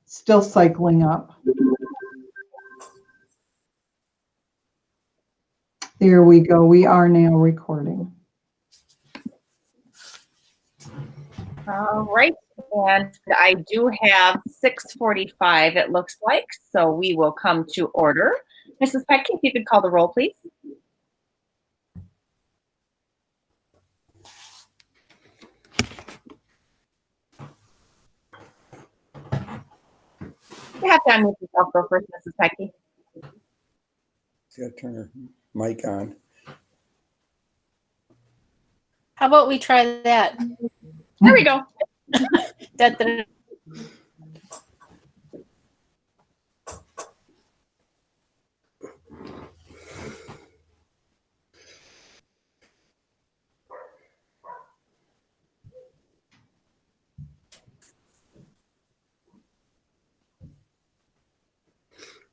Still cycling up. There we go. We are now recording. All right, and I do have 6:45, it looks like, so we will come to order. Mrs. Petke, if you could call the roll, please. You have to unmute yourself go first, Mrs. Petke. She's got to turn her mic on. How about we try that? There we go. Da-da-da.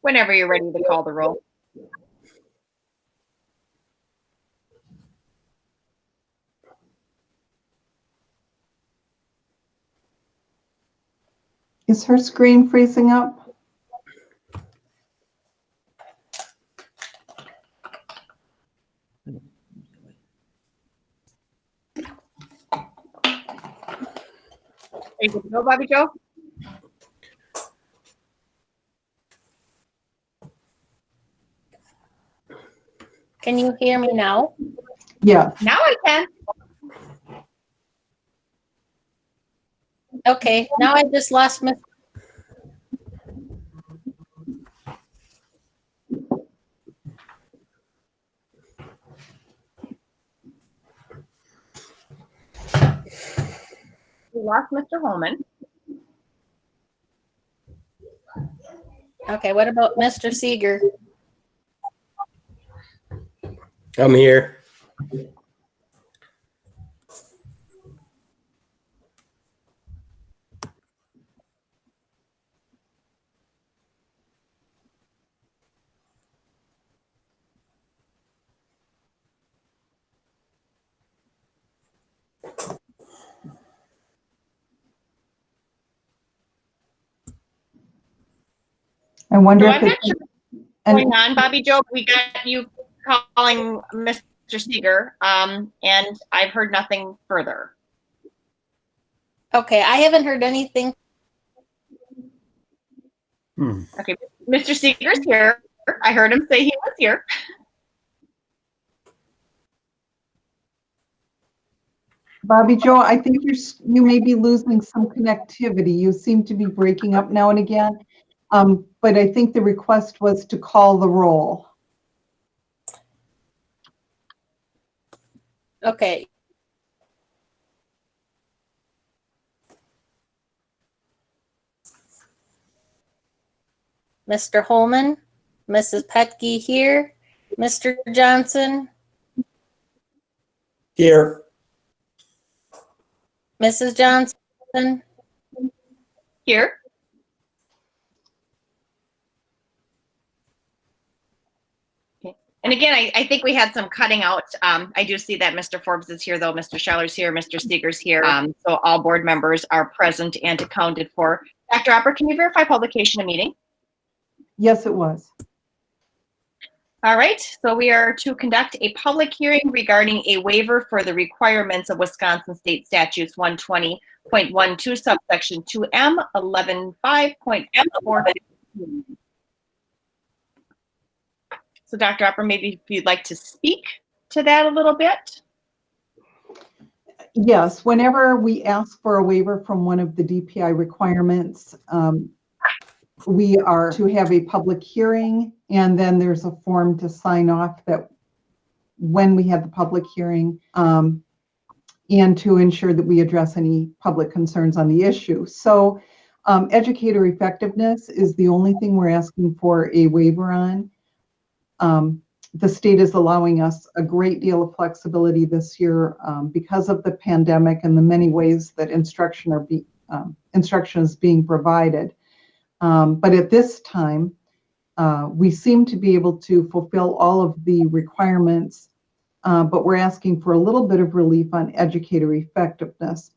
Whenever you're ready to call the roll. Is her screen freezing up? Are you good to go, Bobby Joe? Can you hear me now? Yeah. Now I can. Okay, now I just lost my. We lost Mr. Holman. Okay, what about Mr. Seeger? I'm here. I wonder So if I'm not it's sure what's going on, Bobby Joe. We got you calling Mr. Seeger, and I've heard nothing further. Okay, I haven't heard anything. Okay, Mr. Seeger's here. I heard him say he was here. Bobby Joe, I think you may be losing some connectivity. You seem to be breaking up now and again. But I think the request was to call the roll. Okay. Mr. Holman, Mrs. Petke here, Mr. Johnson, Here. Mrs. Johnson, Here. Okay. And again, I think we had some cutting out. I do see that Mr. Forbes is here, though. Mr. Scheller's here. Mr. Seeger's here. So all board members are present and accounted for. Dr. Opper, can you verify publication of meeting? Yes, it was. All right, so we are to conduct a public hearing regarding a waiver for the requirements of Wisconsin State Statutes 120.12 subsection 2M 11.5.4. So Dr. Opper, maybe if you'd like to speak to that a little bit. Yes, whenever we ask for a waiver from one of the DPI requirements, we are to have a public hearing, and then there's a form to sign off that when we have the public hearing, and to ensure that we address any public concerns on the issue. So educator effectiveness is the only thing we're asking for a waiver on. The state is allowing us a great deal of flexibility this year because of the pandemic and the many ways that instruction is being provided. But at this time, we seem to be able to fulfill all of the requirements, but we're asking for a little bit of relief on educator effectiveness.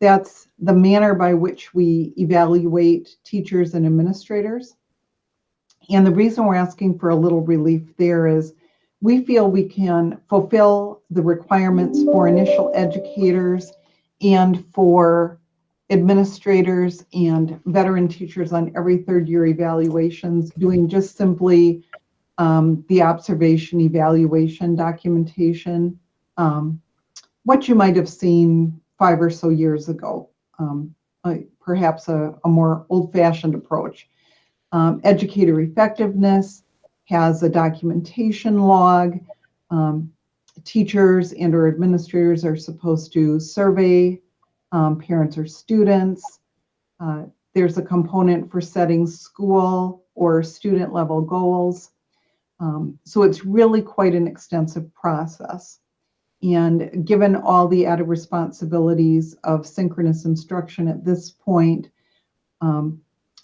That's the manner by which we evaluate teachers and administrators. And the reason we're asking for a little relief there is we feel we can fulfill the requirements for initial educators and for administrators and veteran teachers on every third year evaluations, doing just simply the observation evaluation documentation, what you might have seen 5 or so years ago, perhaps a more old-fashioned approach. Educator effectiveness has a documentation log. Teachers and or administrators are supposed to survey parents or students. There's a component for setting school or student level goals. So it's really quite an extensive process. And given all the added responsibilities of synchronous instruction at this point,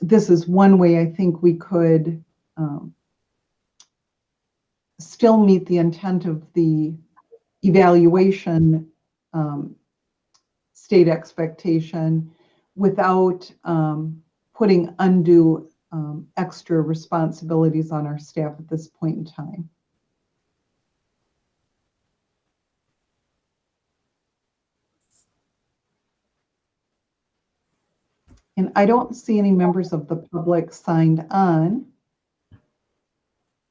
this is one way I think we could still meet the intent of the evaluation state expectation without putting undue extra responsibilities on our staff at this point in time. And I don't see any members of the public signed on.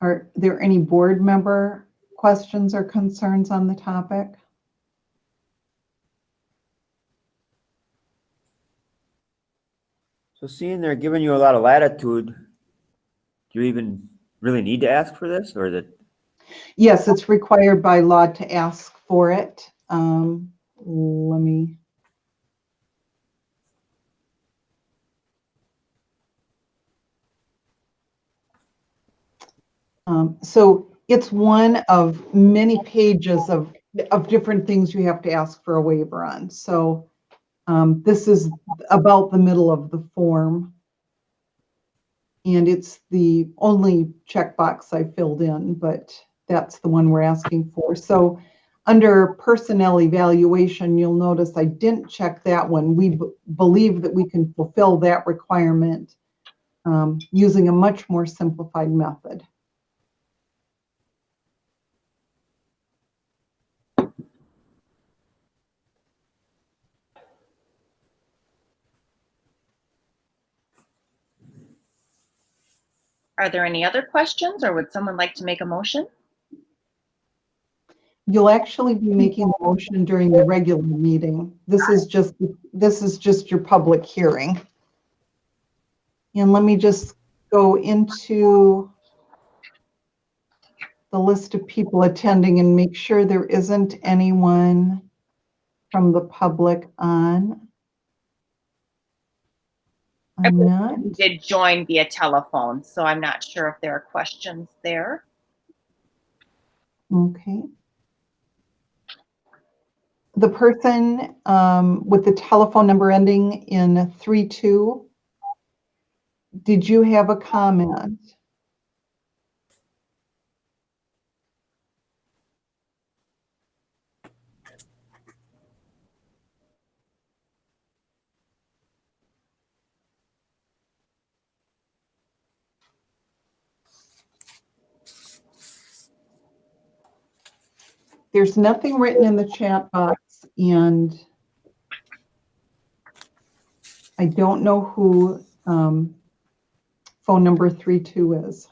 Are there any board member questions or concerns on the topic? So seeing they're giving you a lot of latitude, do you even really need to ask for this, or is it? Yes, it's required by law to ask for it. Let me. So it's one of many pages of different things you have to ask for a waiver on. So this is about the middle of the form. And it's the only checkbox I filled in, but that's the one we're asking for. So under personnel evaluation, you'll notice I didn't check that one. We believe that we can fulfill that requirement using a much more simplified method. Are there any other questions, or would someone like to make a motion? You'll actually be making a motion during the regular meeting. This is just your public hearing. And let me just go into the list of people attending and make sure there isn't anyone from the public on. I'm not. We did join via telephone, so I'm not sure if there are questions there. Okay. The person with the telephone number ending in 32, did you have a comment? There's nothing written in the chat box, and I don't know who phone number 32 is.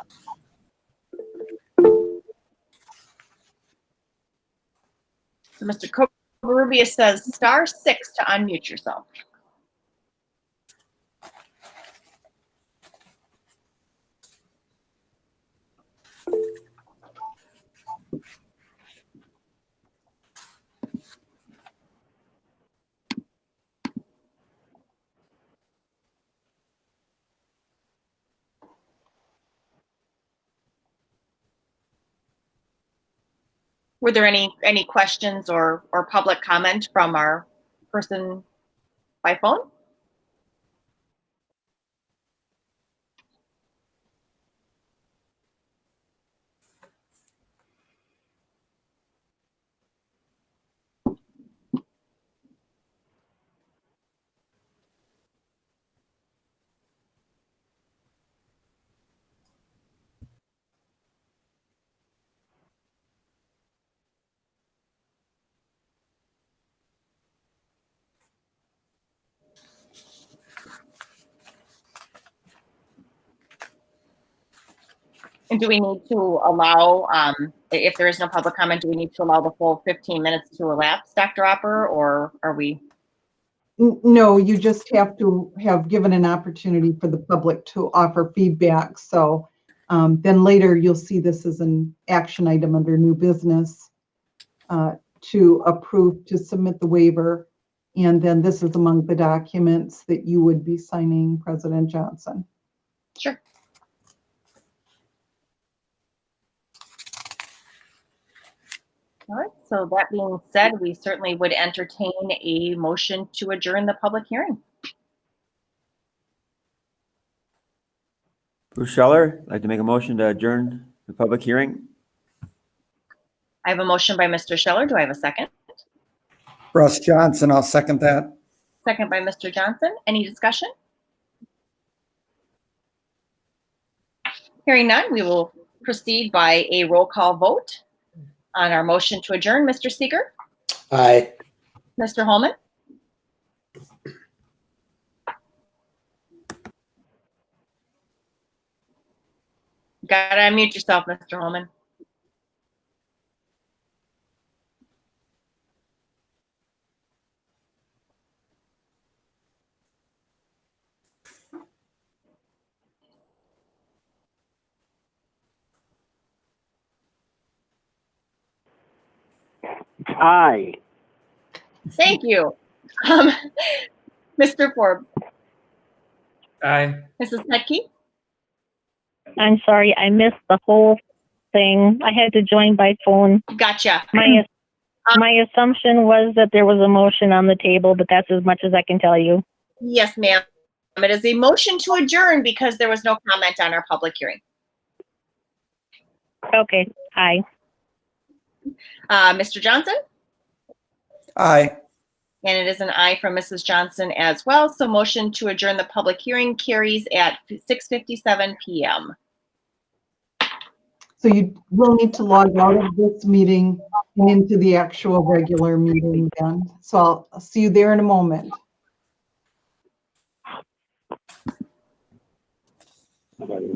So Mr. Covarrubias says *6 to unmute yourself. Were there any questions or public comment from our person by phone? And do we need to allow, if there is no public comment, do we need to allow the full 15 minutes to elapse, Dr. Opper, or are we? No, you just have to have given an opportunity for the public to offer feedback. So then later you'll see this as an action item under new business to approve to submit the waiver. And then this is among the documents that you would be signing, President Johnson. Sure. All right, so that being said, we certainly would entertain a motion to adjourn the public hearing. Bruce Scheller, I'd like to make a motion to adjourn the public hearing. I have a motion by Mr. Scheller. Do I have a second? Russ Johnson, I'll second that. Second by Mr. Johnson. Any discussion? Hearing none, we will proceed by a roll call vote on our motion to adjourn. Mr. Seeger, Aye. Mr. Holman, gotta unmute yourself, Mr. Holman. Aye. Thank you. Mr. Forbes, Aye. Mrs. Petke, I'm sorry, I missed the whole thing. I had to join by phone. gotcha. My assumption was that there was a motion on the table, but that's as much as I can tell you. Yes, ma'am. It is a motion to adjourn because there was no comment on our public hearing. Okay, aye. Mr. Johnson? Aye. And it is an aye from Mrs. Johnson as well. So motion to adjourn the public hearing carries at 6:57 p.m. So you will need to log out of this meeting and into the actual regular meeting then. So I'll see you there in a moment. Somebody-